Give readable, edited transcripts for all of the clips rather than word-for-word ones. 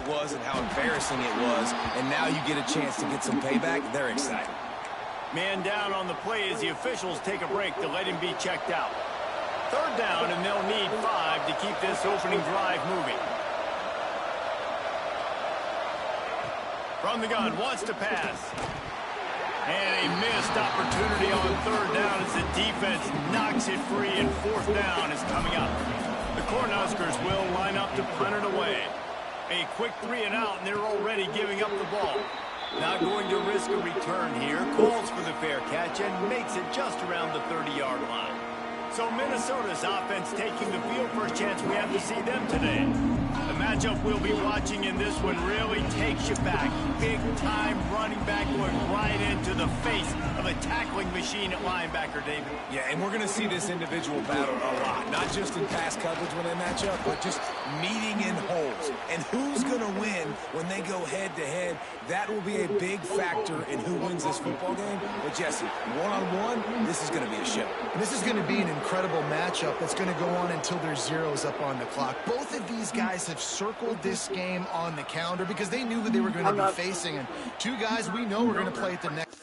it was and how embarrassing it was, and now you get a chance to get some payback, they're excited. Man down on the play as the officials take a break to let him be checked out. Third down, and they'll need 5 to keep this opening drive moving. From the gun, wants to pass. And a missed opportunity on third down as the defense knocks it free, and fourth down is coming up. The Cornhuskers will line up to punt it away. A quick 3 and out, and they're already giving up the ball. Not going to risk a return here. Calls for the fair catch and makes it just around the 30-yard line. So Minnesota's offense taking the field. First chance we have to see them today. The matchup we'll be watching in this one really takes you back. Big-time running back going right into the face of a tackling machine at linebacker, David. Yeah, and we're going to see this individual battle a lot. Not just in pass coverage when they match up, but just meeting in holes. And who's going to win when they go head-to-head? That will be a big factor in who wins this football game. But, Jesse, one-on-one, this is going to be a show. And this is going to be an incredible matchup that's going to go on until there's zeros up on the clock. Both of these guys have circled this game on the calendar because they knew who they were going to be facing. And two guys we know we're going to play at the next.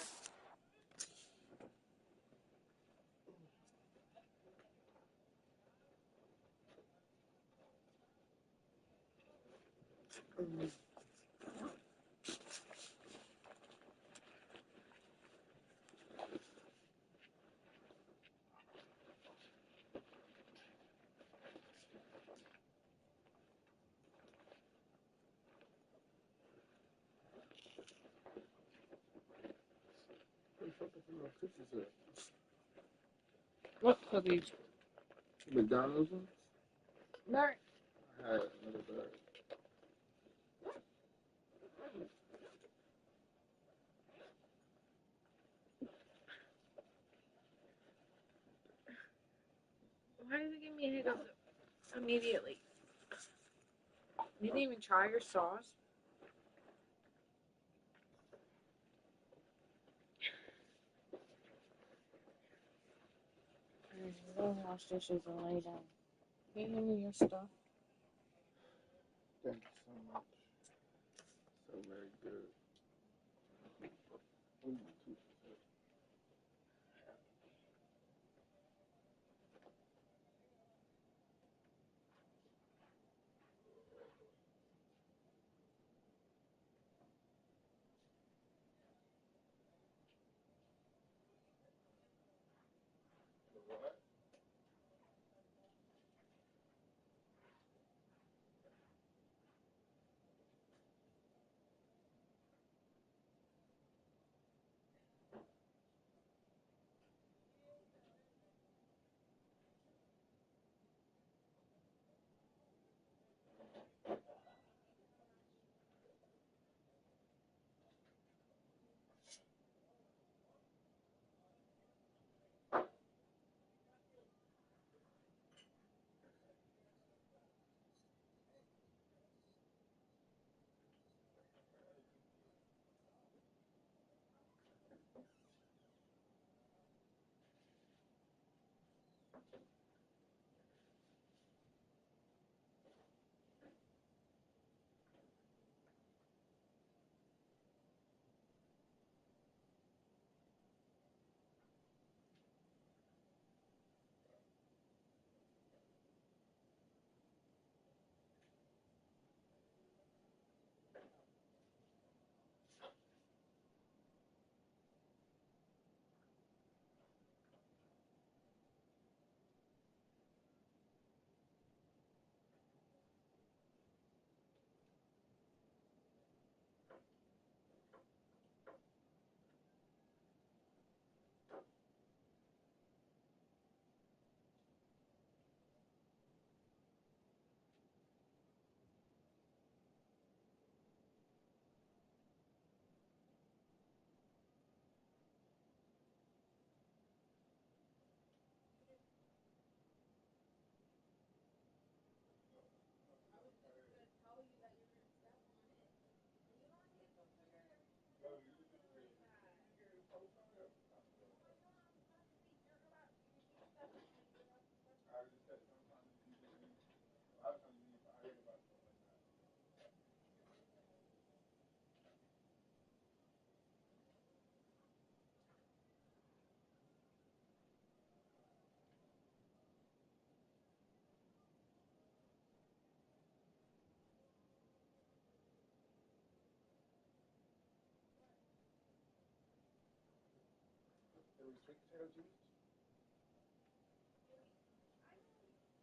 What cookies? McDonald's ones? No. I had another bag. Why did it give me a hiccup immediately? You didn't even try your sauce? Go wash dishes and lay down. Can you give me your stuff? Thank you so much. So very good. Ooh, too good.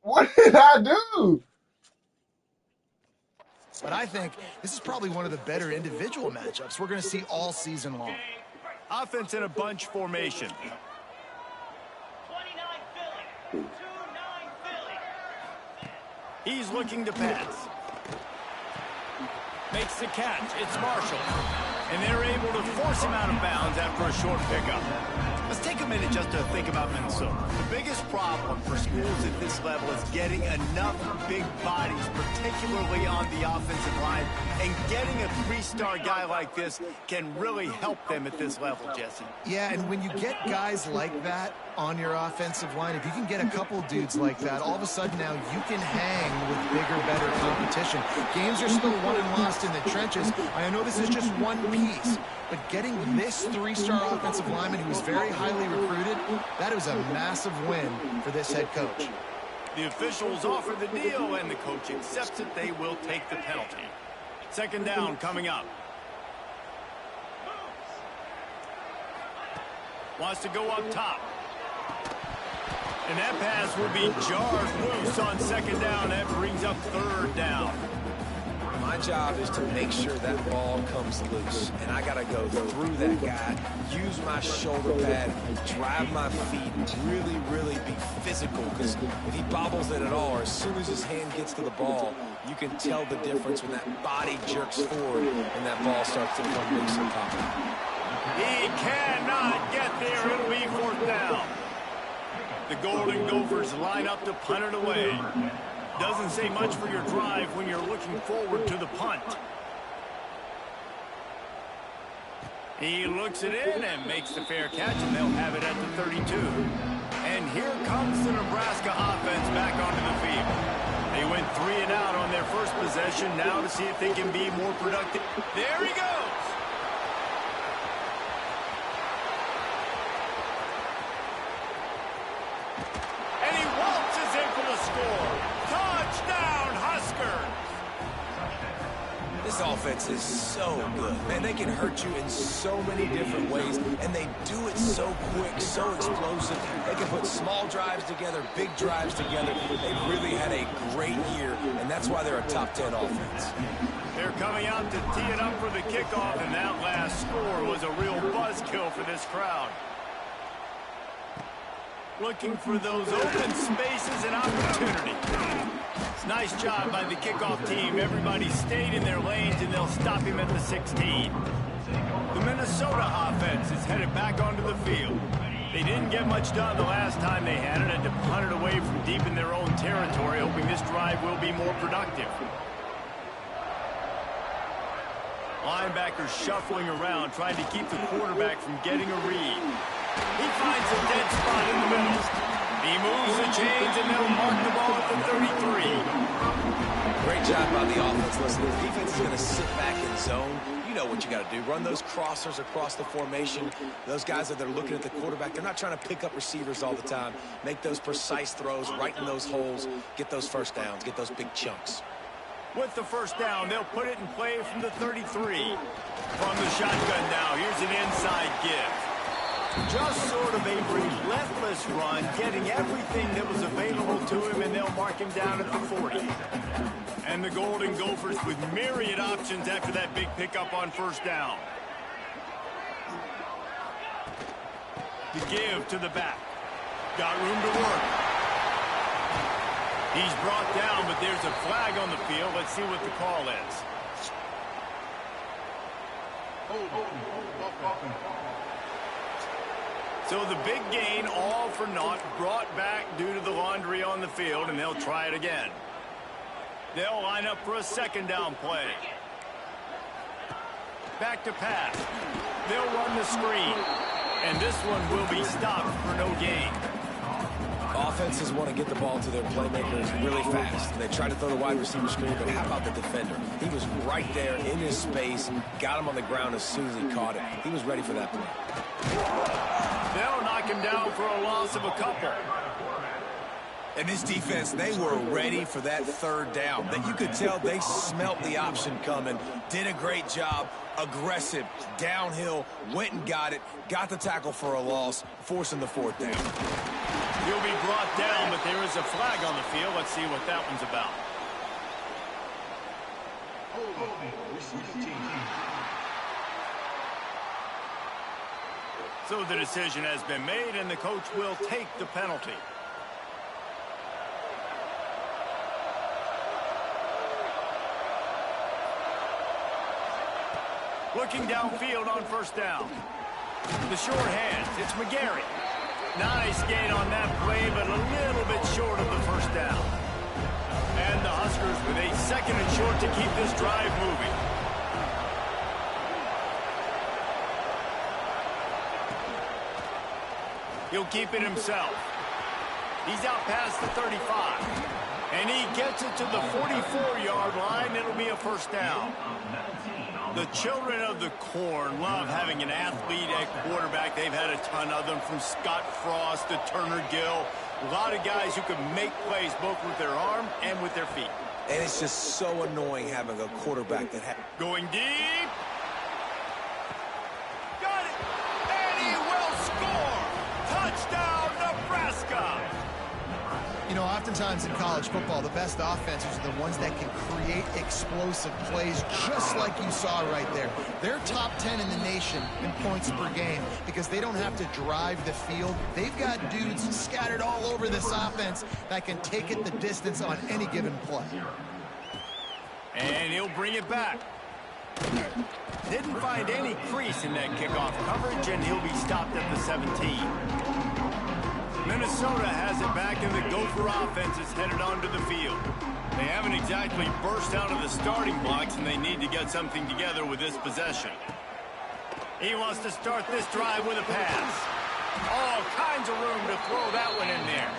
What did I do? But I think this is probably one of the better individual matchups we're going to see all season long. Offense in a bunch formation. 29 Philly. 29 Philly. He's looking to pass. Makes the catch. It's Marshall. And they're able to force him out of bounds after a short pickup. Let's take a minute just to think about Minnesota. The biggest problem for schools at this level is getting enough big bodies, particularly on the offensive line. And getting a three-star guy like this can really help them at this level, Jesse. Yeah, and when you get guys like that on your offensive line, if you can get a couple dudes like that, all of a sudden now you can hang with bigger, better competition. Games are still won and lost in the trenches. I know this is just one piece, but getting this three-star offensive lineman who is very highly recruited, that is a massive win for this head coach. The officials offer the deal, and the coach accepts it. They will take the penalty. Second down coming up. Wants to go up top. And that pass will be jarred loose on second down. That brings up third down. My job is to make sure that ball comes loose, and I got to go through that guy, use my shoulder pad, drive my feet, really, really be physical, because if he bobbles it at all, or as soon as his hand gets to the ball, you can tell the difference when that body jerks forward and that ball starts to come loose and pop out. He cannot get there. It'll be fourth down. The Golden Gophers line up to punt it away. Doesn't say much for your drive when you're looking forward to the punt. He looks it in and makes the fair catch, and they'll have it at the 32. And here comes the Nebraska offense back onto the field. They went 3 and out on their first possession. Now to see if they can be more productive. There he goes. And he waltzes in for the score. Touchdown, Huskers! This offense is so good. Man, they can hurt you in so many different ways, and they do it so quick, so explosive. They can put small drives together, big drives together. They really had a great year, and that's why they're a top 10 offense. They're coming out to tee it up for the kickoff, and that last score was a real buzzkill for this crowd. Looking for those open spaces and opportunity. It's a nice job by the kickoff team. Everybody stayed in their lanes, and they'll stop him at the 16. The Minnesota offense is headed back onto the field. They didn't get much done the last time they had it, and to punt it away from deep in their own territory, hoping this drive will be more productive. Linebackers shuffling around, trying to keep the quarterback from getting a read. He finds a dead spot in the middle. He moves the chains, and they'll mark the ball at the 33. Great job by the offense. Listen, the defense is going to sit back in zone. You know what you got to do. Run those crossers across the formation. Those guys that are looking at the quarterback, they're not trying to pick up receivers all the time. Make those precise throws right in those holes. Get those first downs. Get those big chunks. With the first down, they'll put it in play from the 33. From the shotgun now, here's an inside give. Just sort of a relentless run, getting everything that was available to him, and they'll mark him down at the 40. And the Golden Gophers with myriad options after that big pickup on first down. The give to the back. Got room to work. He's brought down, but there's a flag on the field. Let's see what the call is. So the big gain, all for naught, brought back due to the laundry on the field, and they'll try it again. They'll line up for a second down play. Back to pass. They'll run the screen, and this one will be stopped for no gain. Offenses want to get the ball to their playmakers really fast. They try to throw the wide receiver screen, but how about the defender? He was right there in his space, got him on the ground as soon as he caught it. He was ready for that play. They'll knock him down for a loss of a couple. And this defense, they were ready for that third down. That you could tell they smelt the option coming, did a great job, aggressive, downhill, went and got it, got the tackle for a loss, forcing the fourth down. He'll be brought down, but there is a flag on the field. Let's see what that one's about. So the decision has been made, and the coach will take the penalty. Looking downfield on first down. The short hands, it's McGarry. Nice gain on that play, but a little bit short of the first down. And the Huskers with a second and short to keep this drive moving. He'll keep it himself. He's out past the 35. And he gets it to the 44-yard line. It'll be a first down. The children of the corn love having an athlete at quarterback. They've had a ton of them, from Scott Frost to Turner Gill. A lot of guys who can make plays both with their arm and with their feet. And it's just so annoying having a quarterback that going deep. Got it. And he will score. Touchdown, Nebraska. You know, oftentimes in college football, the best offenses are the ones that can create explosive plays, just like you saw right there. They're top 10 in the nation in points per game because they don't have to drive the field. They've got dudes scattered all over this offense that can take it the distance on any given play. And he'll bring it back. Didn't find any crease in that kickoff coverage, and he'll be stopped at the 17. Minnesota has it back, and the Gopher offense is headed onto the field. They haven't exactly burst out of the starting blocks, and they need to get something together with this possession. He wants to start this drive with a pass. All kinds of room to throw that one in there.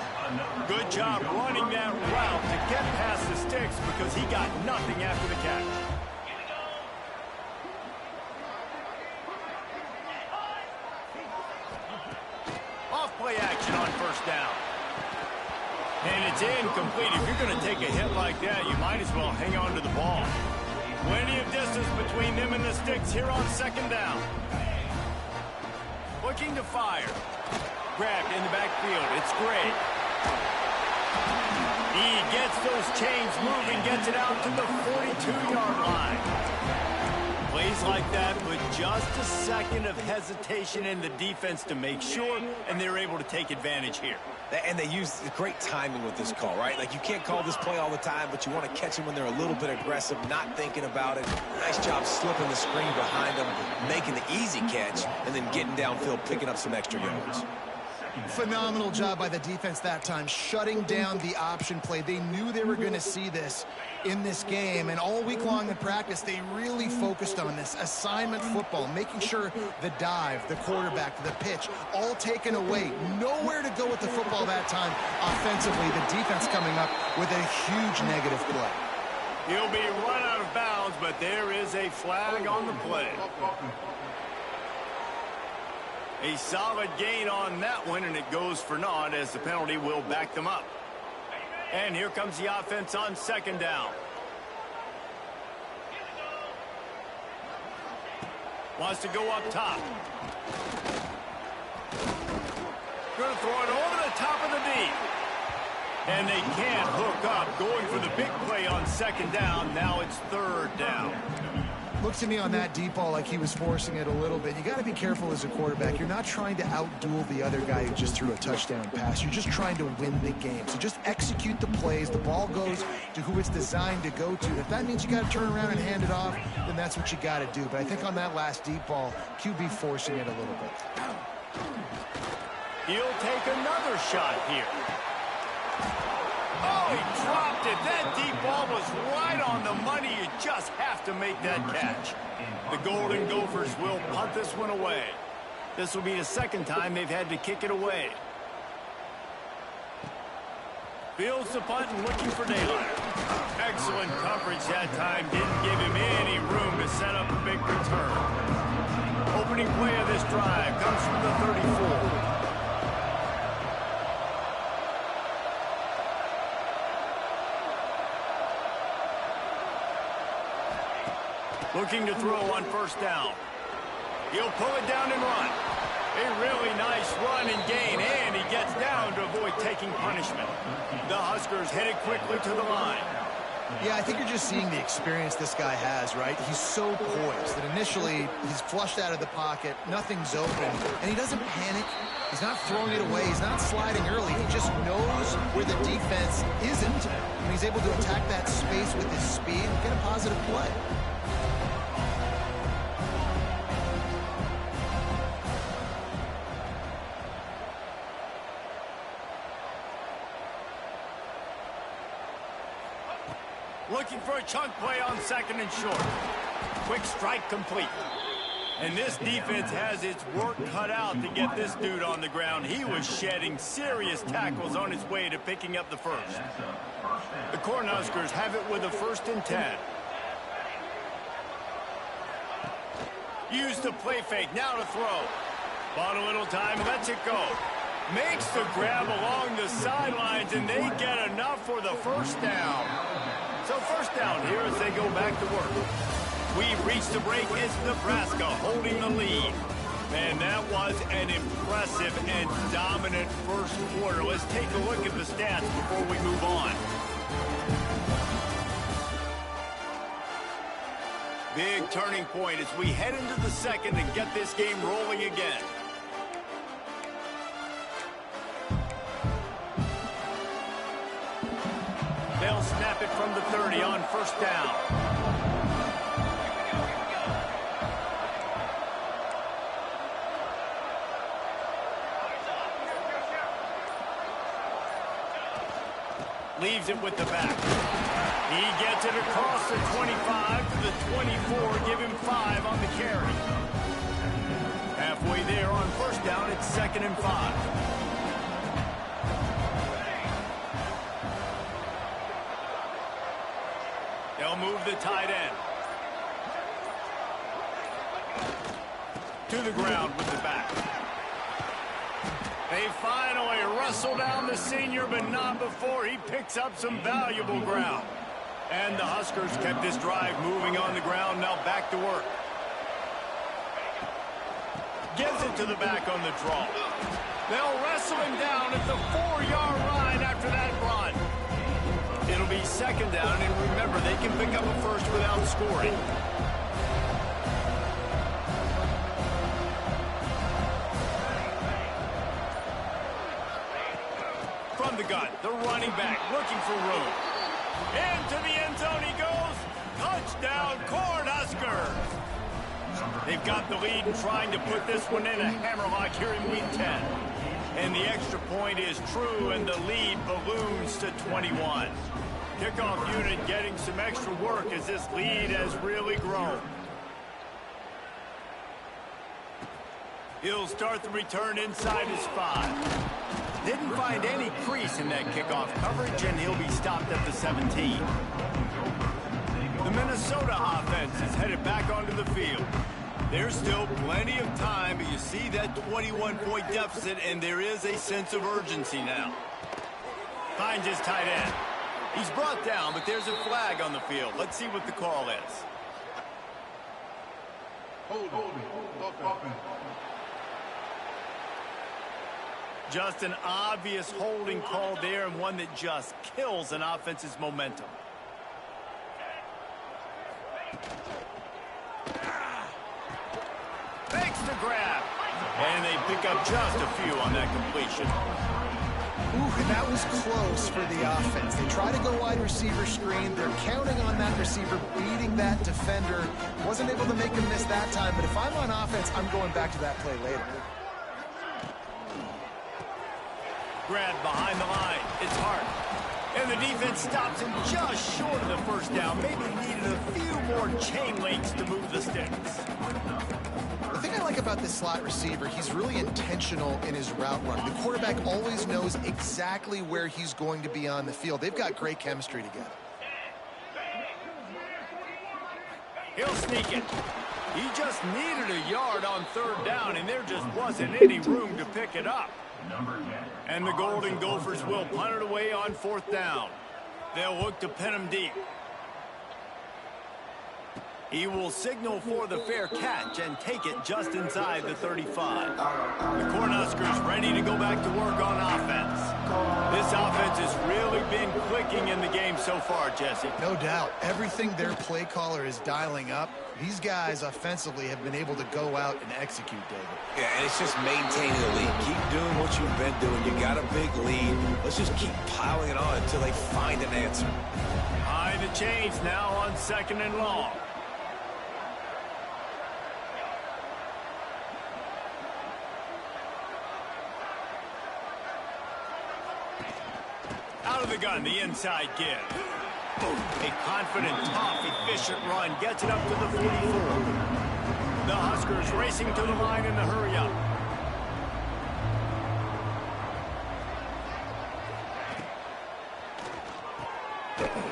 Good job running that route to get past the sticks because he got nothing after the catch. Play action on first down. And it's incomplete. If you're going to take a hit like that, you might as well hang on to the ball. Plenty of distance between them and the sticks here on second down. Looking to fire. Grabbed in the backfield. It's great. He gets those chains moving, gets it out to the 42-yard line. Plays like that with just a second of hesitation in the defense to make sure, and they're able to take advantage here. And they use great timing with this call, right? Like, you can't call this play all the time, but you want to catch them when they're a little bit aggressive, not thinking about it. Nice job slipping the screen behind them, making the easy catch, and then getting downfield, picking up some extra yards. Phenomenal job by the defense that time, shutting down the option play. They knew they were going to see this in this game, and all week long in practice, they really focused on this assignment football, making sure the dive, the quarterback, the pitch, all taken away. Nowhere to go with the football that time offensively. The defense coming up with a huge negative play. He'll be run out of bounds, but there is a flag on the play. A solid gain on that one, and it goes for naught as the penalty will back them up. And here comes the offense on second down. Wants to go up top. Going to throw it over the top of the deep. And they can't hook up. Going for the big play on second down. Now it's third down. Looks to me on that deep ball like he was forcing it a little bit. You got to be careful as a quarterback. You're not trying to outduel the other guy who just threw a touchdown pass. You're just trying to win the game. So just execute the plays. The ball goes to who it's designed to go to. If that means you got to turn around and hand it off, then that's what you got to do. But I think on that last deep ball, QB forcing it a little bit. He'll take another shot here. Oh, he dropped it. That deep ball was right on the money. You just have to make that catch. The Golden Gophers will punt this one away. This will be the second time they've had to kick it away. Fields the punt and looking for daylight. Excellent coverage that time. Didn't give him any room to set up a big return. Opening play of this drive comes from the 34. Looking to throw on first down. He'll pull it down and run. A really nice run and gain, and he gets down to avoid taking punishment. The Huskers headed quickly to the line. Yeah, I think you're just seeing the experience this guy has, right? He's so poised that initially he's flushed out of the pocket, nothing's open, and he doesn't panic. He's not throwing it away. He's not sliding early. He just knows where the defense isn't, and he's able to attack that space with his speed and get a positive play. Looking for a chunk play on second and short. Quick strike complete. And this defense has its work cut out to get this dude on the ground. He was shedding serious tackles on his way to picking up the first. The Cornhuskers have it with a 1st and 10. Used the play fake, now to throw. Bought a little time, lets it go. Makes the grab along the sidelines, and they get enough for the first down. So first down here as they go back to work. We've reached the break. It's Nebraska holding the lead. Man, that was an impressive and dominant first quarter. Let's take a look at the stats before we move on. Big turning point as we head into the second and get this game rolling again. They'll snap it from the 30 on first down. Leaves it with the back. He gets it across the 25 to the 24, give him 5 on the carry. Halfway there on first down, it's 2nd and 5. They'll move the tight end. To the ground with the back. They finally wrestle down the senior, but not before he picks up some valuable ground. And the Huskers kept this drive moving on the ground, now back to work. Gives it to the back on the draw. They'll wrestle him down at the 4-yard line after that run. It'll be 2nd down, and remember, they can pick up a first without scoring. From the gun, the running back looking for room. Into the end zone he goes. Touchdown, Cornhuskers. They've got the lead and trying to put this one in a hammerlock here in week 10. And the extra point is true, and the lead balloons to 21. Kickoff unit getting some extra work as this lead has really grown. He'll start the return inside his 5. Didn't find any crease in that kickoff coverage, and he'll be stopped at the 17. The Minnesota offense is headed back onto the field. There's still plenty of time, but you see that 21-point deficit, and there is a sense of urgency now. Finds his tight end. He's brought down, but there's a flag on the field. Let's see what the call is. Just an obvious holding call there, and one that just kills an offense's momentum. Makes the grab. And they pick up just a few on that completion. Ooh, and that was close for the offense. They try to go wide receiver screen. They're counting on that receiver beating that defender. Wasn't able to make him miss that time, but if I'm on offense, I'm going back to that play later. Grab behind the line. It's Hart. And the defense stops him just short of the first down. Maybe needed a few more chain links to move the sticks. The thing I like about this slot receiver, he's really intentional in his route run. The quarterback always knows exactly where he's going to be on the field. They've got great chemistry together. He'll sneak it. He just needed a yard on third down, and there just wasn't any room to pick it up. And the Golden Gophers will punt it away on fourth down. They'll look to pin him deep. He will signal for the fair catch and take it just inside the 35. The Cornhuskers ready to go back to work on offense. This offense has really been clicking in the game so far, Jesse. No doubt. Everything their play caller is dialing up, these guys offensively have been able to go out and execute, David. Yeah, and it's just maintaining the lead. Keep doing what you've been doing. You got a big lead. Let's just keep piling it on until they find an answer. High the chains now on 2nd and long. Out of the gun, the inside give. A confident, tough, efficient run gets it up to the 44. The Huskers racing to the line in the hurry up.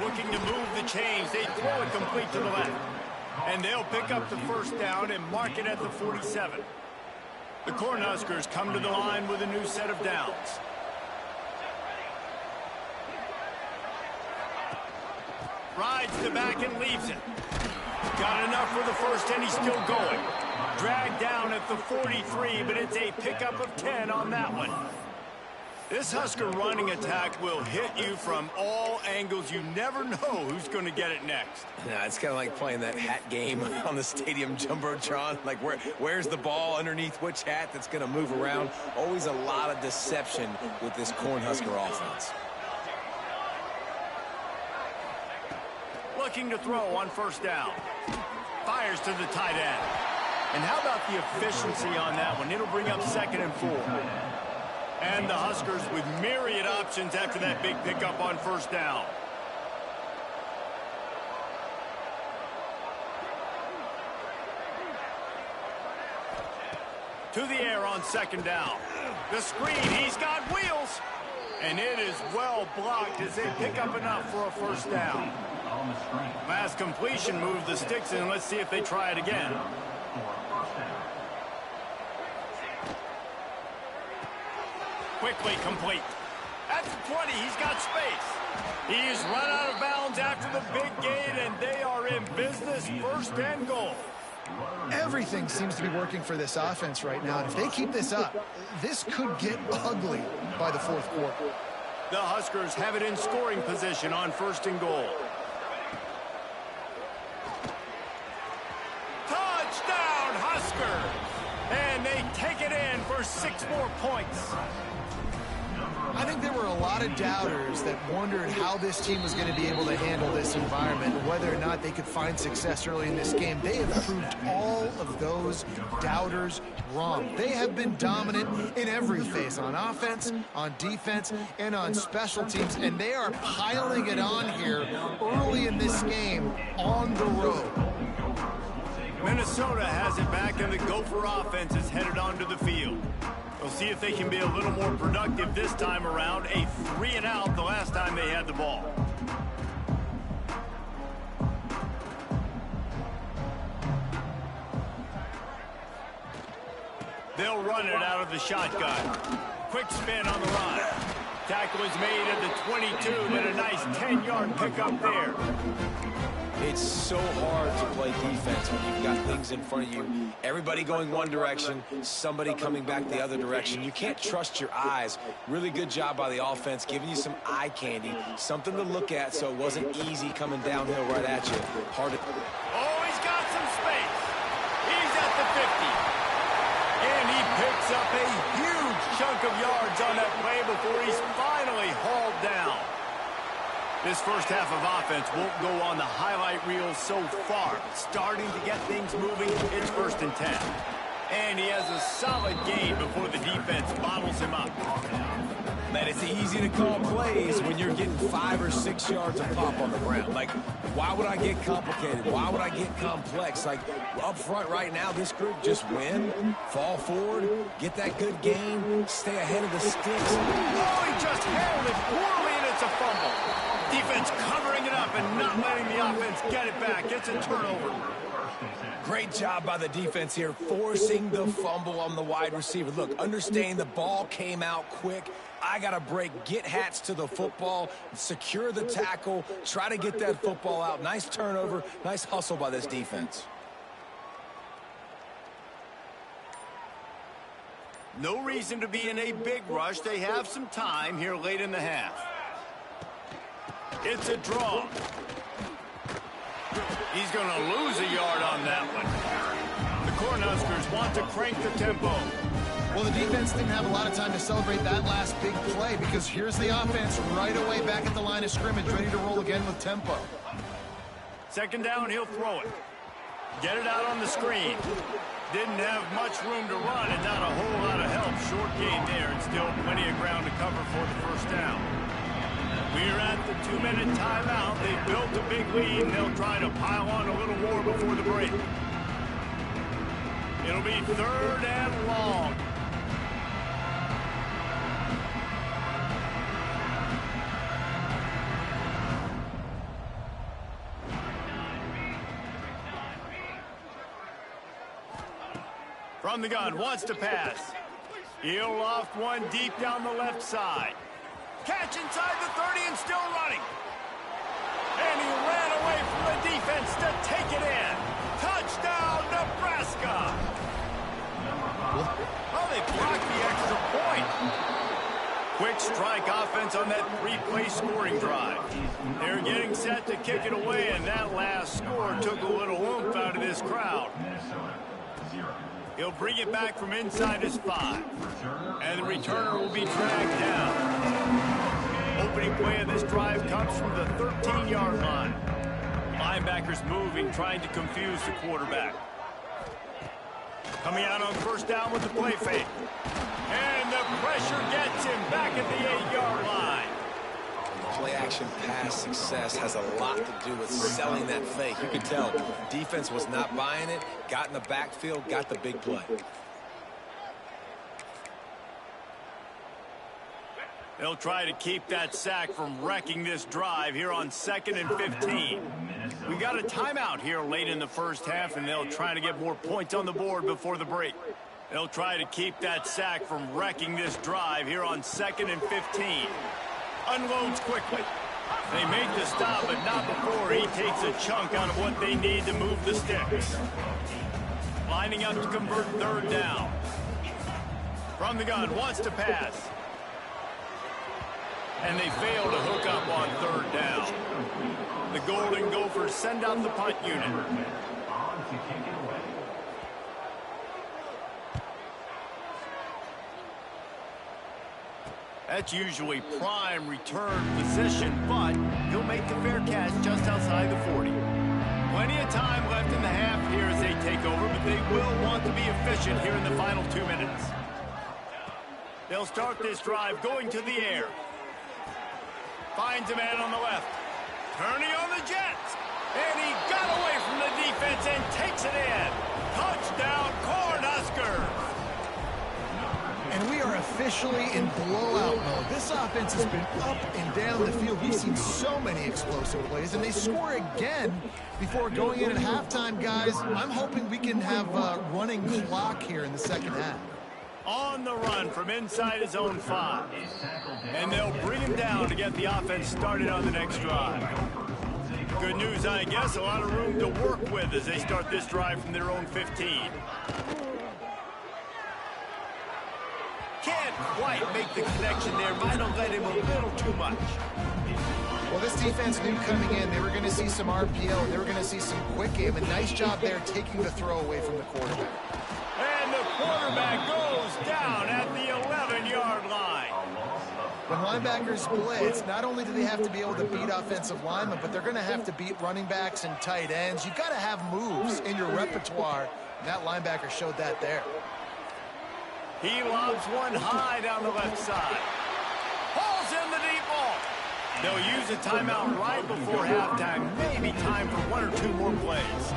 Looking to move the chains. They throw it complete to the left. And they'll pick up the first down and mark it at the 47. The Cornhuskers come to the line with a new set of downs. Rides the back and leaves it. Got enough for the first, and he's still going. Dragged down at the 43, but it's a pickup of 10 on that one. This Husker running attack will hit you from all angles. You never know who's going to get it next. Yeah, it's kind of like playing that hat game on the stadium jumbotron. Like, where's the ball underneath which hat that's going to move around? Always a lot of deception with this Cornhusker offense. Looking to throw on first down. Fires to the tight end. And how about the efficiency on that one? It'll bring up 2nd and 4. And the Huskers with myriad options after that big pickup on first down. To the air on 2nd down. The screen, he's got wheels. And it is well blocked as they pick up enough for a first down. Last completion moved the sticks in. Let's see if they try it again. Quickly complete. At the 20, he's got space. He's run out of bounds after the big gain, and they are in business, 1st and goal. Everything seems to be working for this offense right now, and if they keep this up, this could get ugly by the 4th quarter. The Huskers have it in scoring position on 1st and goal. Touchdown, Huskers! And they take it in for 6 more points. I think there were a lot of doubters that wondered how this team was going to be able to handle this environment and whether or not they could find success early in this game. They have proved all of those doubters wrong. They have been dominant in every phase, on offense, on defense, and on special teams, and they are piling it on here early in this game on the road. Minnesota has it back, and the Gopher offense is headed onto the field. We'll see if they can be a little more productive this time around. A 3-and-out the last time they had the ball. They'll run it out of the shotgun. Quick spin on the run. Tackle is made at the 22, but a nice 10-yard pickup there. It's so hard to play defense when you've got things in front of you. Everybody going one direction, somebody coming back the other direction. You can't trust your eyes. Really good job by the offense, giving you some eye candy, something to look at so it wasn't easy coming downhill right at you. Hard to... Oh, he's got some space. He's at the 50. And he picks up a huge chunk of yards on that play before he's finally hauled down. This first half of offense won't go on the highlight reel so far. Starting to get things moving, it's 1st and 10. And he has a solid gain before the defense bottles him up. Man, it's easy to call plays when you're getting 5 or 6 yards of pop on the ground. Like, why would I get complicated? Why would I get complex? Like, up front right now, this group just win, fall forward, get that good gain, stay ahead of the sticks. Oh, he just held it poorly, and it's a fumble. Defense covering it up and not letting the offense get it back. It's a turnover. Great Great job by the defense here, forcing the fumble on the wide receiver. Look, understand the ball came out quick. I got to break, get hats to the football, secure the tackle, try to get that football out. Nice turnover, nice hustle by this defense. No reason to be in a big rush. They have some time here late in the half. It's a draw. He's going to lose a yard on that one. The Cornhuskers want to crank the tempo. Well, the defense didn't have a lot of time to celebrate that last big play because here's the offense right away back at the line of scrimmage, ready to roll again with tempo. Second down, he'll throw it. Get it out on the screen. Didn't have much room to run and not a whole lot of help. Short gain there and still plenty of ground to cover for the first down. We're at the 2-minute timeout. They've built a big lead and they'll try to pile on a little more before the break. It'll be 3rd and long. From the gun, wants to pass. He'll loft one deep down the left side. Catch inside the 30 and still running. And he ran away from the defense to take it in. Touchdown, Nebraska. Oh, they blocked the extra point. Quick strike offense on that 3-play scoring drive. They're getting set to kick it away, and that last score took a little oomph out of this crowd. He'll bring it back from inside his 5. And the returner will be dragged down. Opening play of this drive comes from the 13-yard line. Linebackers moving, trying to confuse the quarterback. Coming out on first down with the play fake. And the pressure gets him back at the 8-yard line. Play-action pass success has a lot to do with selling that fake. You can tell defense was not buying it, got in the backfield, got the big play. They'll try to keep that sack from wrecking this drive here on 2nd and 15. We got a timeout here late in the first half, and they'll try to get more points on the board before the break. They'll try to keep that sack from wrecking this drive here on 2nd and 15. Unloads quickly. They make the stop, but not before he takes a chunk out of what they need to move the sticks. Lining up to convert 3rd down. From the gun, wants to pass. And they fail to hook up on 3rd down. The Golden Gophers send out the punt unit. That's usually prime return position, but he'll make the fair catch just outside the 40. Plenty of time left in the half here as they take over, but they will want to be efficient here in the final 2 minutes. They'll start this drive going to the air. Finds a man on the left. Turning on the Jets. And he got away from the defense and takes it in. Touchdown, Cornhuskers. And we are officially in blowout mode. This offense has been up and down the field. We've seen so many explosive plays, and they score again before going in at halftime, guys. I'm hoping we can have a running clock here in the second half. On the run from inside his own 5. And they'll bring him down to get the offense started on the next drive. Good news, I guess, a lot of room to work with as they start this drive from their own 15. Can't quite make the connection there. Might have led him a little too much. Well, this defense knew coming in they were going to see some RPO. They were going to see some quick game. A nice job there taking the throw away from the quarterback. And the quarterback goes down at the 11-yard line. When linebackers blitz, not only do they have to be able to beat offensive linemen, but they're going to have to beat running backs and tight ends. You've got to have moves in your repertoire. And that linebacker showed that there. He lobs one high down the left side. Hauls in the deep ball. They'll use a timeout right before halftime. Maybe time for 1 or 2 more plays.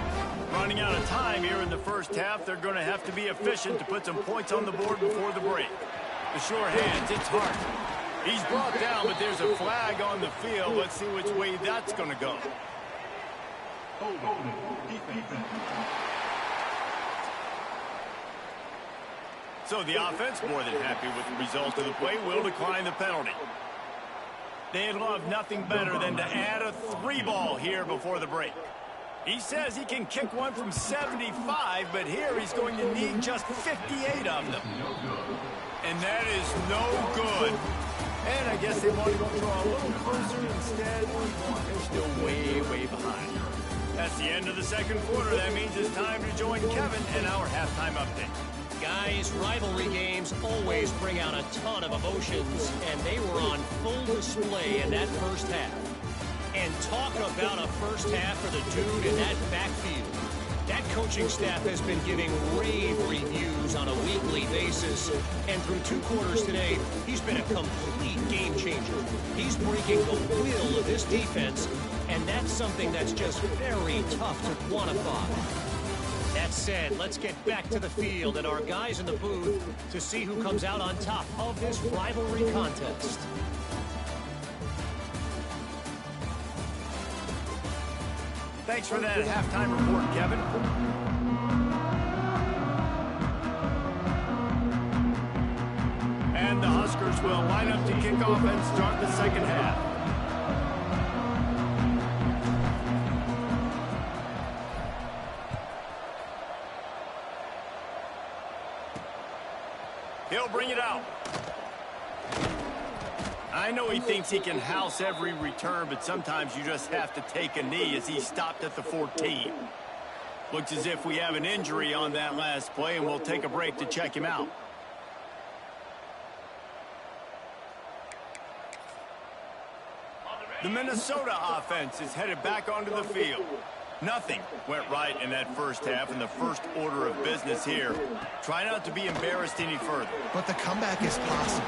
Running out of time here in the first half. They're going to have to be efficient to put some points on the board before the break. The sure hands, it's Hart. He's brought down, but there's a flag on the field. Let's see which way that's going to go. So the offense, more than happy with the result of the play, will decline the penalty. They'd love nothing better than to add a 3-ball here before the break. He says he can kick one from 75, but here he's going to need just 58 of them. And that is no good. And I guess they wanted to draw a little closer instead. They're still way, way behind. That's the end of the second quarter. That means it's time to join Kevin in our halftime update. Guys, rivalry games always bring out a ton of emotions, and they were on full display in that first half. And talking about a first half for the dude in that backfield. That coaching staff has been giving rave reviews on a weekly basis. And through 2 quarters today, he's been a complete game changer. He's breaking the will of this defense, and that's something that's just very tough to quantify. That said, let's get back to the field and our guys in the booth to see who comes out on top of this rivalry contest. Thanks for that halftime report, Kevin. And the Huskers will line up to kick off and start the second half. He'll bring it out. I know he thinks he can house every return, but sometimes you just have to take a knee as he stopped at the 14. Looks as if we have an injury on that last play, and we'll take a break to check him out. The Minnesota offense is headed back onto the field. Nothing went right in that first half, and the first order of business here. Try not to be embarrassed any further. But the comeback is possible.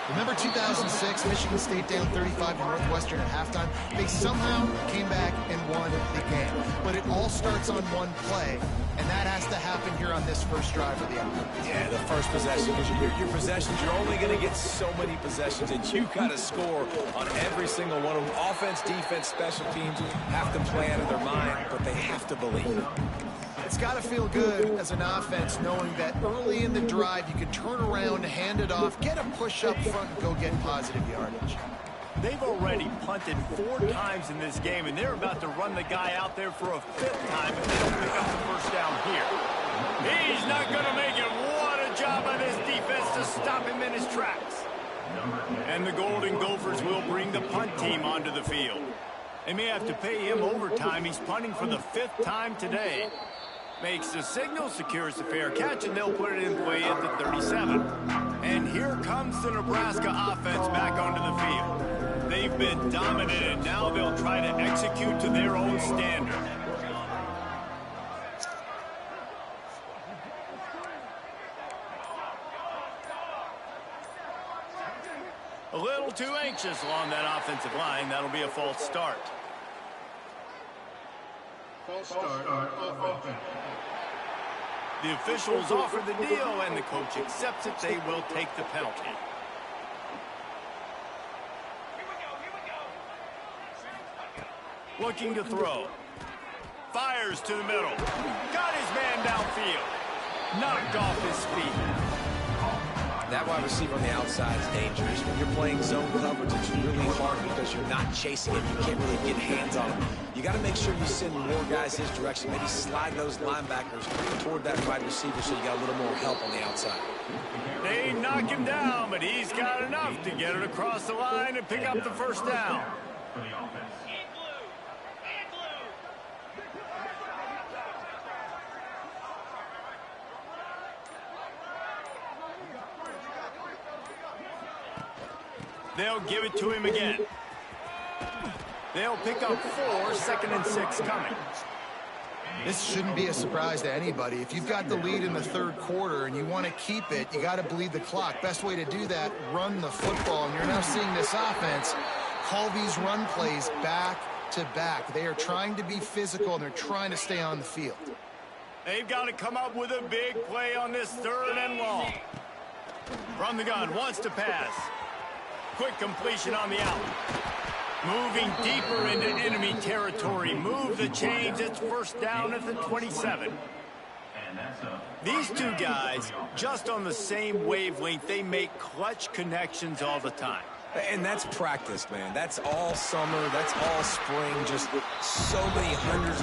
Remember 2006, Michigan State down 35 to Northwestern at halftime? They somehow came back and won the game. But it all starts on one play, and that has to happen here on this first drive of the effort. Yeah, the first possession. Your possessions, you're only going to get so many possessions, and you got to score on every single one of them. Offense, defense, special teams have to play out of their mind, but they have to believe. It's got to feel good as an offense knowing that early in the drive you can turn around, hand it off, get a push up front, and go get positive yardage. They've already punted 4 times in this game, and they're about to run the guy out there for a 5th time if they don't pick up the first down here. He's not going to make it. What a job by this defense to stop him in his tracks. And the Golden Gophers will bring the punt team onto the field. They may have to pay him overtime. He's punting for the 5th time today. Makes the signal, secures the fair catch, and they'll put it in play at the 37. And here comes the Nebraska offense back onto the field. They've been dominant, and now they'll try to execute to their own standard. A little too anxious along that offensive line. That'll be a false start. The officials offer the deal, and the coach accepts it. They will take the penalty. Looking to throw. Fires to the middle. Got his man downfield. Knocked off his feet. That wide receiver on the outside is dangerous. When you're playing zone coverage, it's really hard because you're not chasing him. You can't really get hands on him. You got to make sure you send more guys his direction. Maybe slide those linebackers toward that wide receiver so you got a little more help on the outside. They knock him down, but he's got enough to get it across the line and pick up the first down. They'll give it to him again. They'll pick up 4, 2nd and 6 coming. This shouldn't be a surprise to anybody. If you've got the lead in the 3rd quarter and you want to keep it, you got to bleed the clock. Best way to do that, run the football. And you're now seeing this offense call these run plays back to back. They are trying to be physical, and they're trying to stay on the field. They've got to come up with a big play on this 3rd and long. From the gun, wants to pass. Quick completion on the out. Moving deeper into enemy territory. Move the chains. It's first down at the 27. These two guys, just on the same wavelength, they make clutch connections all the time. And that's practice, man. That's all summer. That's all spring. Just so many hundreds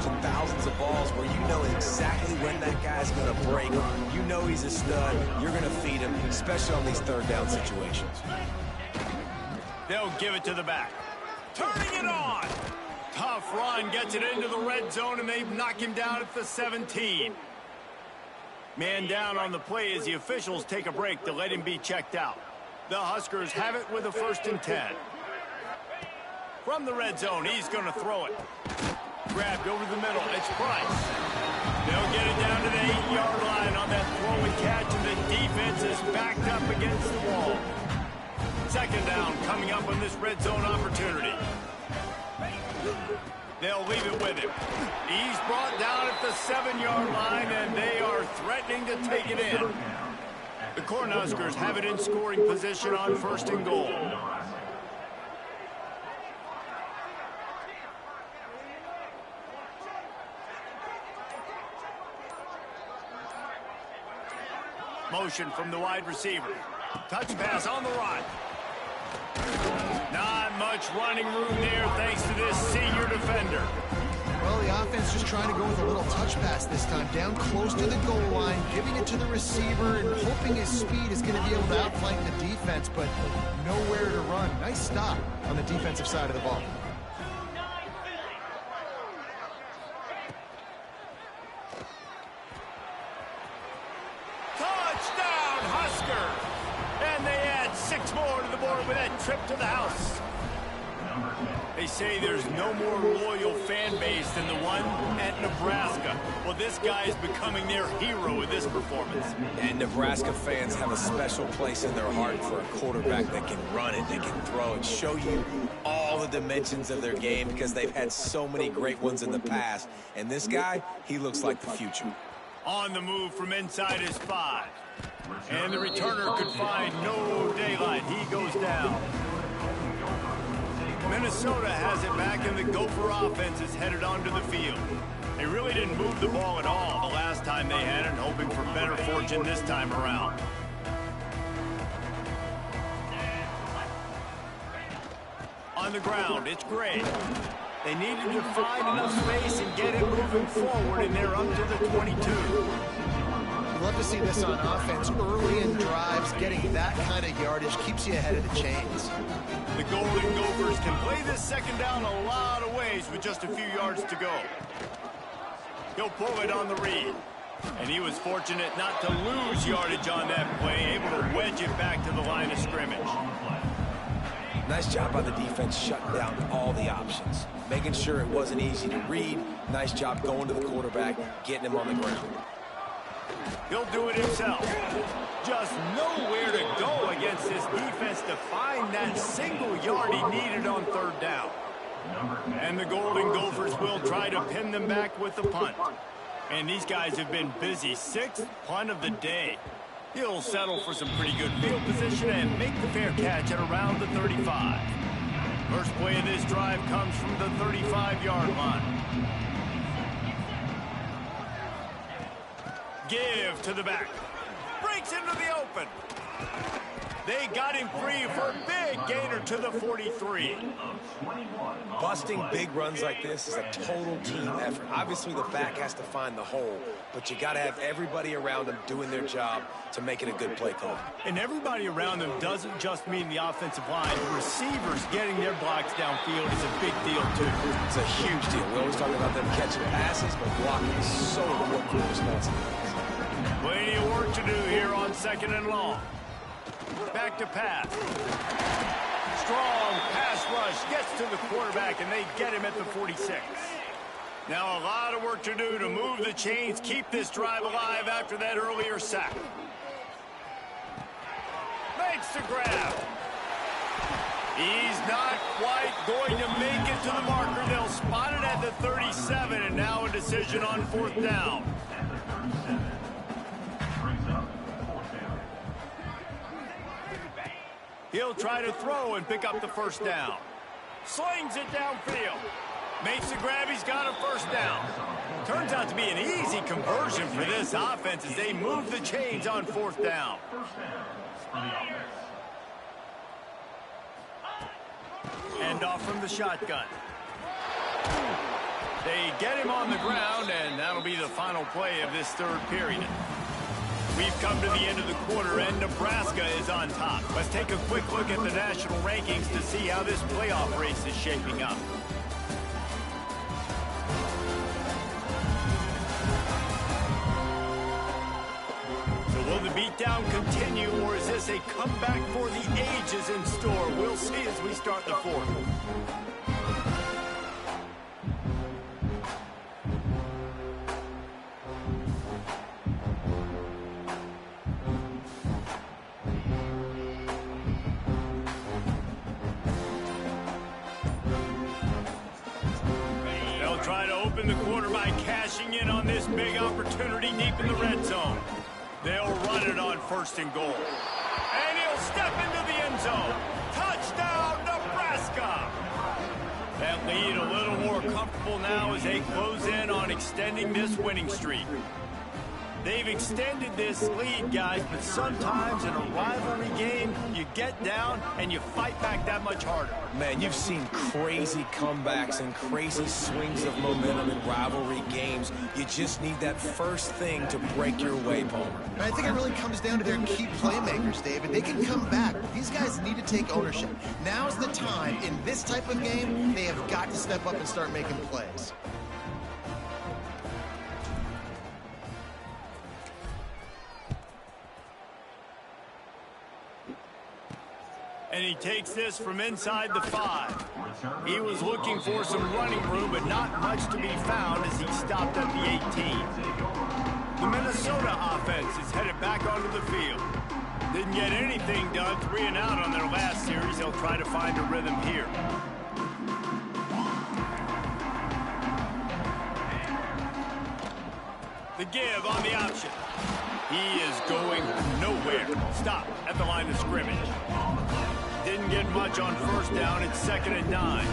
and thousands of balls where you know exactly when that guy's going to break. You know he's a stud. You're going to feed him, especially on these third down situations. They'll give it to the back. Turning it on. Tough run, gets it into the red zone, and they knock him down at the 17. Man down on the play as the officials take a break to let him be checked out. The Huskers have it with a 1st and 10. From the red zone, he's going to throw it. Grabbed over the middle. It's Price. They'll get it down to the 8-yard line on that throw and catch, and the defense is backed up against the wall. 2nd down coming up on this red zone opportunity. They'll leave it with him. He's brought down at the 7-yard line, and they are threatening to take it in. The Cornhuskers have it in scoring position on 1st and goal. Motion from the wide receiver. Touch pass on the right. Not much running room there thanks to this senior defender. Well, the offense just trying to go with a little touch pass this time. Down close to the goal line, giving it to the receiver and hoping his speed is going to be able to outflank the defense, but nowhere to run. Nice stop on the defensive side of the ball. Touchdown, Huskers! And they add 6 more to the board with that trip to the house. They say there's no more loyal fan base than the one at Nebraska. Well, this guy is becoming their hero with this performance. And Nebraska fans have a special place in their heart for a quarterback that can run it, that can throw it, show you all the dimensions of their game because they've had so many great ones in the past. And this guy, he looks like the future. On the move from inside his 5. And the returner could find no daylight. He goes down. Minnesota has it back, and the Gopher offense is headed onto the field. They really didn't move the ball at all the last time they had it, hoping for better fortune this time around. On the ground, it's Gray. They needed to find enough space and get it moving forward, and they're up to the 22. Love to see this on offense. Early in drives, getting that kind of yardage keeps you ahead of the chains. The Golden Gophers can play this 2nd down a lot of ways with just a few yards to go. He'll pull it on the read. And he was fortunate not to lose yardage on that play, able to wedge it back to the line of scrimmage. Nice job by the defense shutting down all the options, making sure it wasn't easy to read. Nice job going to the quarterback, getting him on the ground. He'll do it himself. Just nowhere to go against this defense to find that single yard he needed on 3rd down. And the Golden Gophers will try to pin them back with the punt. And these guys have been busy. 6th punt of the day. He'll settle for some pretty good field position and make the fair catch at around the 35. First play of this drive comes from the 35-yard line. Give to the back. Breaks into the open. They got him free for a big gainer to the 43. Busting big runs like this is a total team effort. Obviously, the back has to find the hole, but you got to have everybody around them doing their job to make it a good play call. And everybody around them doesn't just mean the offensive line. The receivers getting their blocks downfield is a big deal, too. It's a huge deal. We always talk about them catching passes, but blocking is so important for the responsibilities. Plenty of work to do here on 2nd and long. Back to pass. Strong pass rush gets to the quarterback, and they get him at the 46. Now a lot of work to do to move the chains, keep this drive alive after that earlier sack. Makes the grab. He's not quite going to make it to the marker. They'll spot it at the 37, and now a decision on 4th down. He'll try to throw and pick up the 1st down. Slings it downfield. Makes the grab. He's got a 1st down. Turns out to be an easy conversion for this offense as they move the chains on 4th down. Hand off from the shotgun. They get him on the ground, and that'll be the final play of this 3rd period. We've come to the end of the quarter, and Nebraska is on top. Let's take a quick look at the national rankings to see how this playoff race is shaping up. So will the beatdown continue, or is this a comeback for the ages in store? We'll see as we start the 4th. Try to open the quarter by cashing in on this big opportunity deep in the red zone. They'll run it on 1st and goal. And he'll step into the end zone. Touchdown, Nebraska! That lead a little more comfortable now as they close in on extending this winning streak. They've extended this lead, guys, but sometimes in a rivalry game, you get down and you fight back that much harder. Man, you've seen crazy comebacks and crazy swings of momentum in rivalry games. You just need that first thing to break your way, Palmer. And I think it really comes down to their key playmakers, David. They can come back. These guys need to take ownership. Now's the time. In this type of game, they have got to step up and start making plays. And he takes this from inside the 5. He was looking for some running room, but not much to be found as he stopped at the 18. The Minnesota offense is headed back onto the field. Didn't get anything done, 3 and out on their last series. They'll try to find a rhythm here. The give on the option. He is going nowhere. Stop at the line of scrimmage. Didn't get much on 1st down. It's 2nd and 9.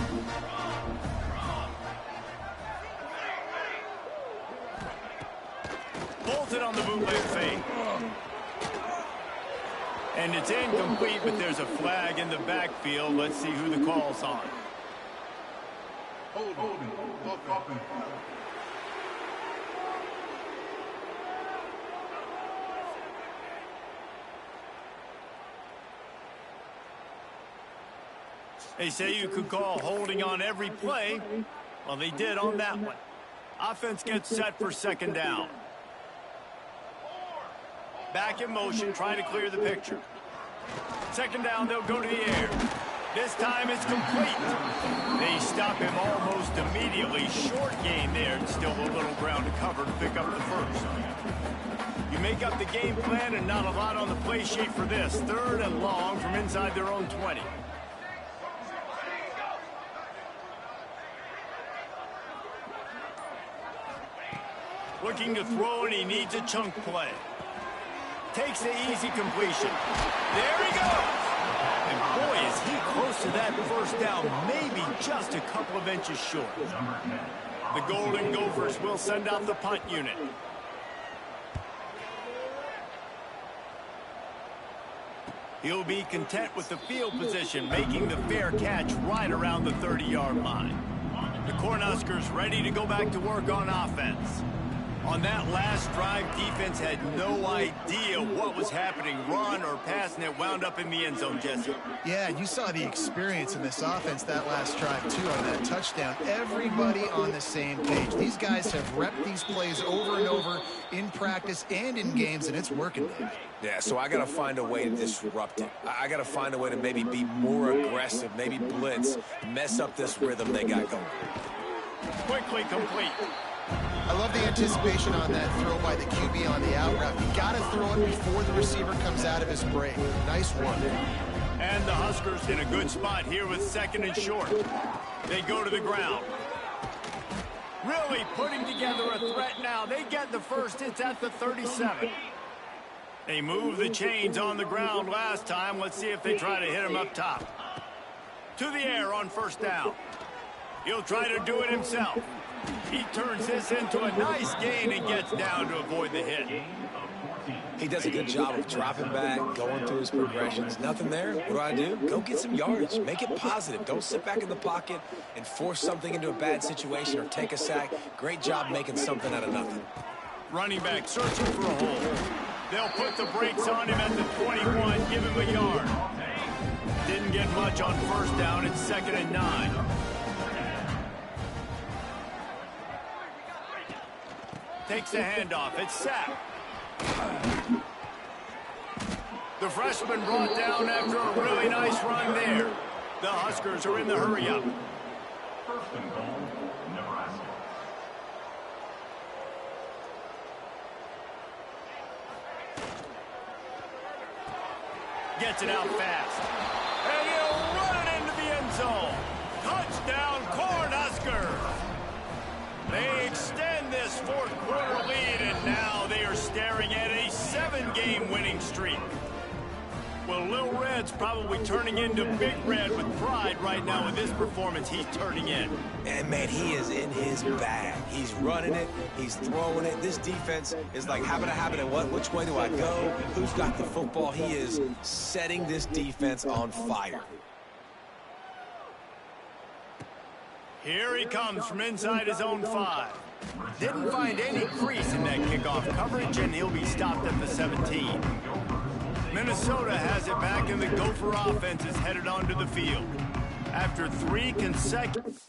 Bolted on the bootleg fake. And it's incomplete, but there's a flag in the backfield. Let's see who the call's on. They say you could call holding on every play. Well, they did on that one. Offense gets set for 2nd down. Back in motion, trying to clear the picture. 2nd down, they'll go to the air. This time it's complete. They stop him almost immediately. Short gain there, and still a little ground to cover to pick up the 1st. You make up the game plan and not a lot on the play sheet for this. 3rd and long from inside their own 20. Looking to throw, and he needs a chunk play. Takes the easy completion. There he goes! And boy, is he close to that 1st down, maybe just a couple of inches short. The Golden Gophers will send out the punt unit. He'll be content with the field position, making the fair catch right around the 30-yard line. The Cornhuskers ready to go back to work on offense. On that last drive, defense had no idea what was happening, run or pass, and it wound up in the end zone, Jesse. Yeah, you saw the experience in this offense that last drive, too, on that touchdown. Everybody on the same page. These guys have repped these plays over and over in practice and in games, and it's working, David. Yeah, so I got to find a way to disrupt it. I got to find a way to maybe be more aggressive, maybe blitz, mess up this rhythm they got going. Quickly complete. I love the anticipation on that throw by the QB on the out route. You got to throw it before the receiver comes out of his break. Nice one. And the Huskers in a good spot here with 2nd and short. They go to the ground. Really putting together a threat now. They get the 1st. It's at the 37. They moved the chains on the ground last time. Let's see if they try to hit him up top. To the air on 1st down. He'll try to do it himself. He turns this into a nice gain and gets down to avoid the hit. He does a good job of dropping back, going through his progressions. Nothing there. What do? Go get some yards. Make it positive. Don't sit back in the pocket and force something into a bad situation or take a sack. Great job making something out of nothing. Running back searching for a hole. They'll put the brakes on him at the 21, give him a yard. Didn't get much on first down. It's 2nd and 9. Takes the handoff. It's sacked. The freshman brought down after a really nice run there. The Huskers are in the hurry-up. First and goal, Nebraska. Gets it out fast. And he'll run it into the end zone. Touchdown, Cornhuskers! They extend this fourth-quarter lead, and now they are staring at a 7-game winning streak. Well, Lil Red's probably turning into Big Red with pride right now with this performance he's turning in. And, man, he is in his bag. He's running it. He's throwing it. This defense is like, habit, and what? Which way do I go? Who's got the football? He is setting this defense on fire. Here he comes from inside his own 5. Didn't find any crease in that kickoff coverage, and he'll be stopped at the 17. Minnesota has it back, and the Gopher offense is headed onto the field. After 3 consecutive...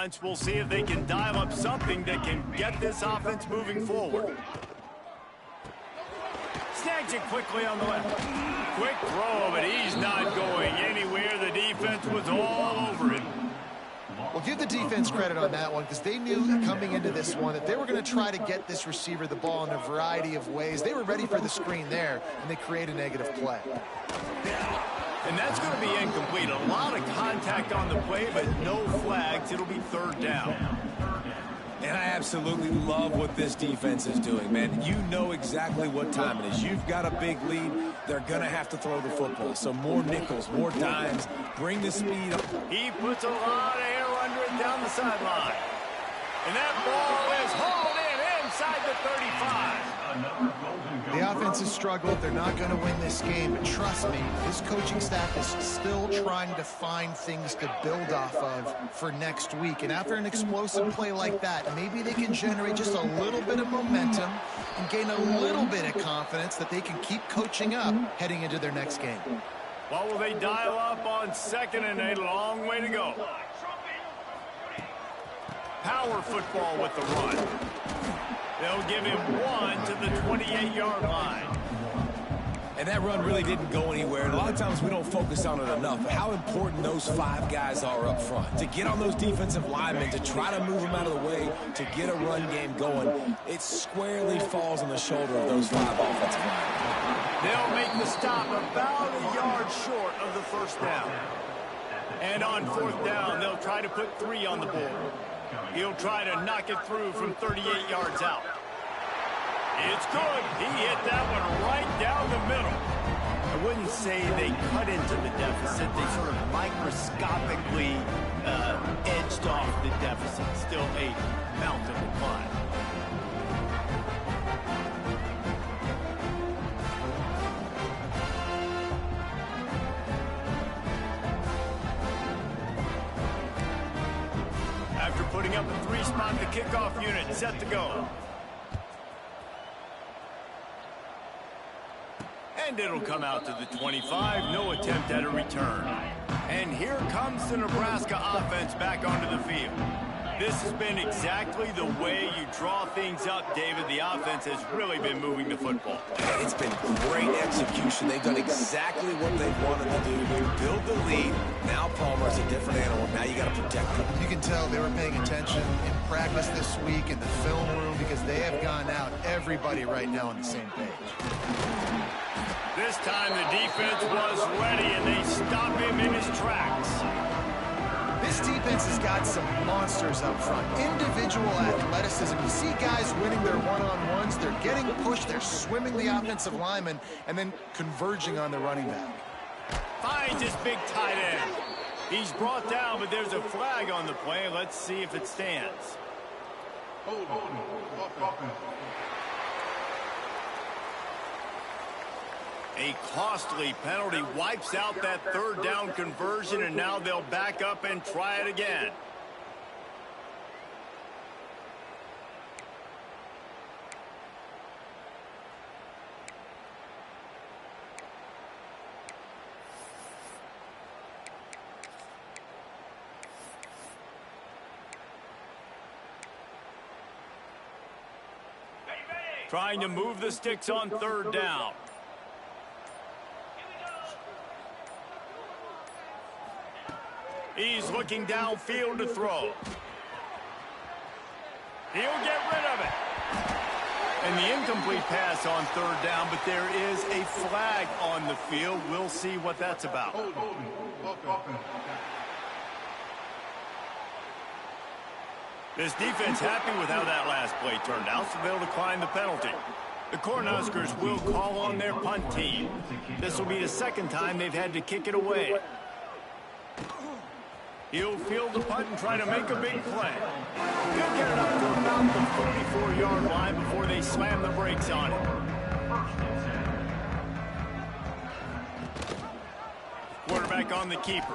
once. We'll see if they can dial up something that can get this offense moving forward. Snags it quickly on the left. Quick throw, but he's not going anywhere. The defense was all over him. Well, give the defense credit on that one because they knew coming into this one that they were going to try to get this receiver the ball in a variety of ways. They were ready for the screen there, and they create a negative play. And that's going to be incomplete. A lot of contact on the play, but no flags. It'll be third down. And I absolutely love what this defense is doing, man. You know exactly what time it is. You've got a big lead. They're going to have to throw the football. So more nickels, more dimes. Bring the speed up. He puts a lot of air under it down the sideline. And that ball is hauled in inside the 35. The offense has struggled. They're not going to win this game. But trust me, this coaching staff is still trying to find things to build off of for next week. And after an explosive play like that, maybe they can generate just a little bit of momentum and gain a little bit of confidence that they can keep coaching up heading into their next game. What will they dial up on 2nd and 8? A long way to go. Power football with the run. They'll give him one to the 28-yard line. And that run really didn't go anywhere. And a lot of times we don't focus on it enough. But how important those 5 guys are up front. To get on those defensive linemen, to try to move them out of the way, to get a run game going, it squarely falls on the shoulder of those 5 offensive linemen. They'll make the stop about a yard short of the first down. And on 4th down, they'll try to put 3 on the board. He'll try to knock it through from 38 yards out. It's good. He hit that one right down the middle. I wouldn't say they cut into the deficit. They sort of microscopically edged off the deficit. Still a mountain to climb. After putting up a 3-spot, the kickoff unit set to go. And it'll come out to the 25. No attempt at a return. And here comes the Nebraska offense back onto the field. This has been exactly the way you draw things up, David. The offense has really been moving the football. It's been great execution. They've done exactly what they've wanted to do. Build the lead. Now Palmer's a different animal. Now you got to protect him. You can tell they were paying attention in practice this week in the film room because they have gone out, everybody right now on the same page. This time the defense was ready, and they stop him in his tracks. This defense has got some monsters up front. Individual athleticism. You see guys winning their one-on-ones. They're getting pushed. They're swimming the offensive lineman and then converging on the running back. Finds his big tight end. He's brought down, but there's a flag on the play. Let's see if it stands. A costly penalty wipes out that 3rd down conversion, and now they'll back up and try it again. Trying to move the sticks on 3rd down. He's looking downfield to throw. He'll get rid of it. And the incomplete pass on 3rd down, but there is a flag on the field. We'll see what that's about. This defense happy with how that last play turned out, so they'll decline the penalty. The Cornhuskers will call on their punt team. This will be the 2nd time they've had to kick it away. He'll field the punt and try to make a big play. He'll get it up to about the 44-yard line before they slam the brakes on it. Quarterback on the keeper.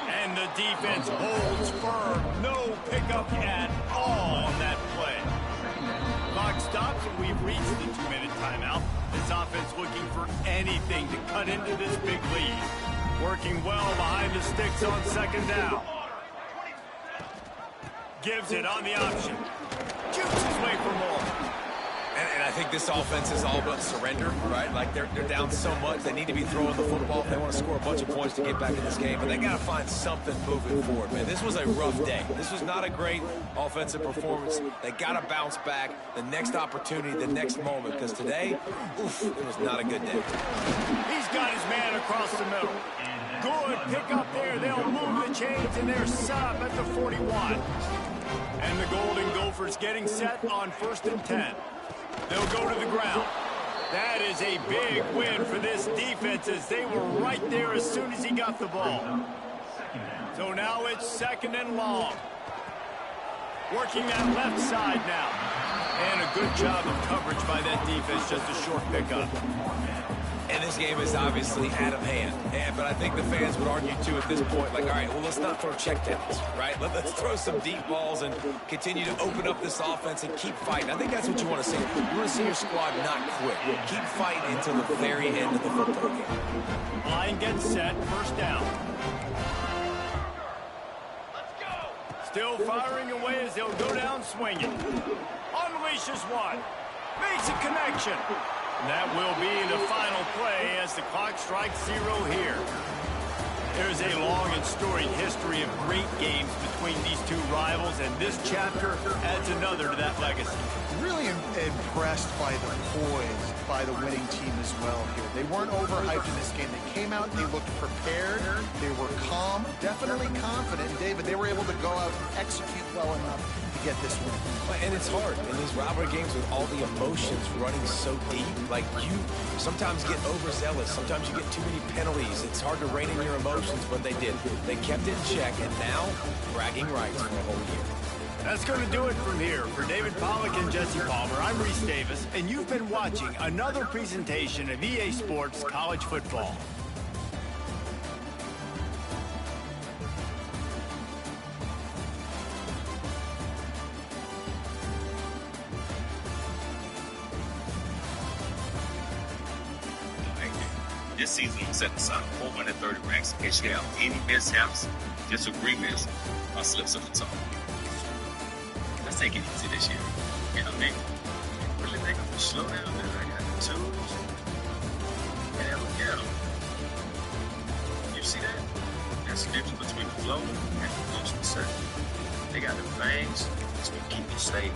And the defense holds firm. No pickup at all on that play. Clock stops and we've reached the 2-minute timeout. This offense looking for anything to cut into this big lead. Working well behind the sticks on 2nd down. Gives it on the option. Shoots his way for more. And I think this offense is all about surrender, right? Like they're down so much, they need to be throwing the football if they want to score a bunch of points to get back in this game. But they got to find something moving forward, man. This was a rough day. This was not a great offensive performance. They got to bounce back the next opportunity, the next moment, because today, oof, it was not a good day. He's got his man across the middle. Good pick up there. They'll move the chains, and they're set up at the 41. And the Golden Gophers getting set on 1st and 10. They'll go to the ground. That is a big win for this defense as they were right there as soon as he got the ball. So now it's 2nd and long. Working that left side now. And a good job of coverage by that defense, just a short pickup. And this game is obviously out of hand. But I think the fans would argue, too, at this point, like, all right, well, let's not throw checkdowns, right? Let's throw some deep balls and continue to open up this offense and keep fighting. I think that's what you want to see. You want to see your squad not quit. Keep fighting until the very end of the football game. Line gets set, 1st down. Still firing away as they'll go down swinging. Unleashes one. Makes a connection. And that will be the final play as the clock strikes 0 here. There's a long and storied history of great games between these two rivals, and this chapter adds another to that legacy. Really impressed by the poise by the winning team as well here. They weren't overhyped in this game. They came out, they looked prepared, they were calm, definitely confident. And David, they were able to go out and execute well enough to get this win. And it's hard in these rivalry games with all the emotions running so deep. Like, you sometimes get overzealous. Sometimes you get too many penalties. It's hard to rein in your emotions, but they did. They kept it in check, and now bragging rights for a whole year. That's going to do it from here. For David Pollack and Jesse Palmer, I'm Reese Davis, and you've been watching another presentation of EA Sports College Football. This season, we set aside 430 ranks in case you have any mishaps, disagreements, or slips of the tongue. Let's take it easy this year. You know what I mean? Really think I'm going to slow down because I got the tools. And look at them. You see that? That's the difference between the flow and the motion set. They got the fangs, so we keep it stable.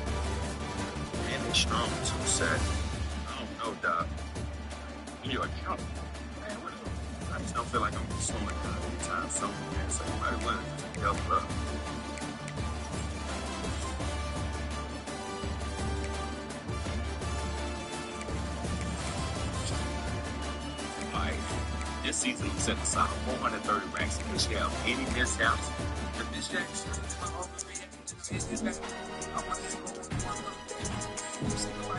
And they're strong too, set. I don't know, Doc. You're accountable. I just don't feel like I'm slowing down anytime soon, man. So you might as well help up. This season, we set aside 430 ranks in case you have any mishaps. But this Jackson, I want this